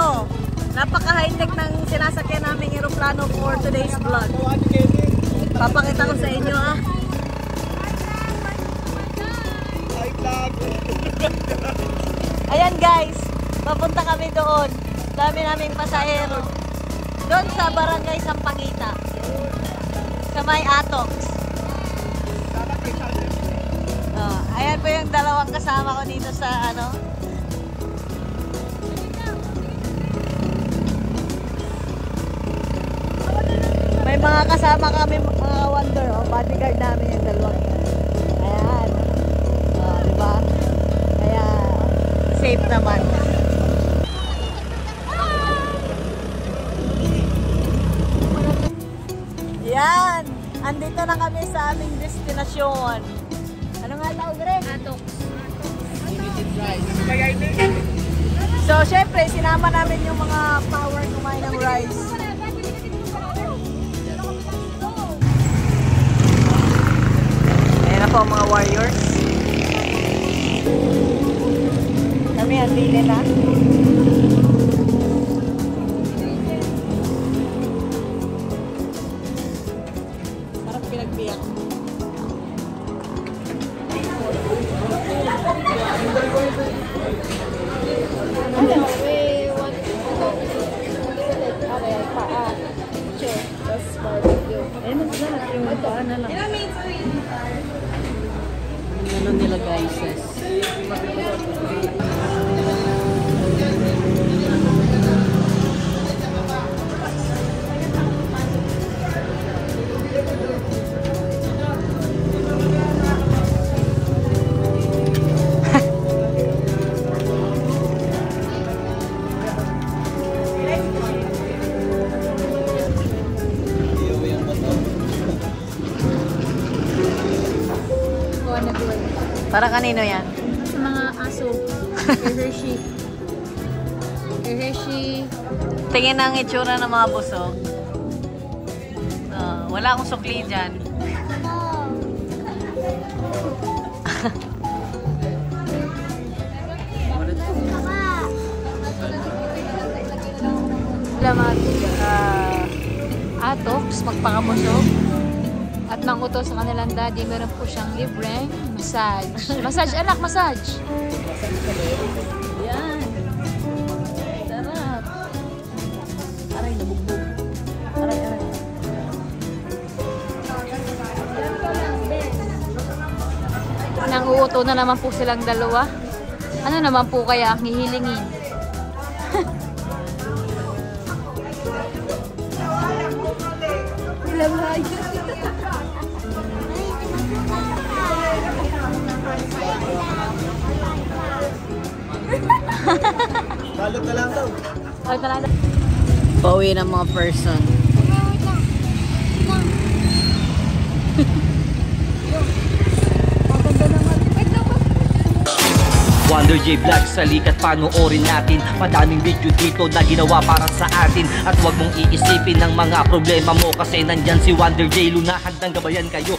eroplano. Napaka-high-tech ng sinasakyan naming eroplano for today's vlog. Papakita ko sa inyo ha. Ayan guys, papunta kami doon. Dami naming pasahero. Doon sa Barangay Sampaguita. Sa may Atox. Ayan po yung dalawang kasama ko dito sa ano. May mga kasama kami mga wonder. Bodyguard namin yung dalawang. Ayan. Diba? Kaya safe naman. Yan! Andito na kami sa aming destinasyon. Ano nga tawag rin? Atox. So, syempre, sinama namin yung mga power kumain ng rice. Ayan na po mga warriors. Kami ang dili na. Sarap pinagbiyak. Ano nila guys? Para kanino yan? Sa mga aso. Kay Hershey. Kay Hershey. Tingin ang itsura ng mga busog. Wala akong sukli dyan. Salamat. Atox, magpakabusog. At manguto sa kanilang daddy, meron po siyang libreng massage. Massage, anak, massage. Yan. Sarap. Aray, nabugbog. Aray, aray. Nanguuto na naman po silang dalawa. Ano naman po kaya ang hihilingin? Balot na lang daw. Pauwi ng mga person. Wonder J Vlog, salikat panoorin natin. Madaming video dito na ginawa para sa atin. At huwag mong iisipin ng mga problema mo, kasi nandyan si Wonder J. Lunahan ng gabayan kayo.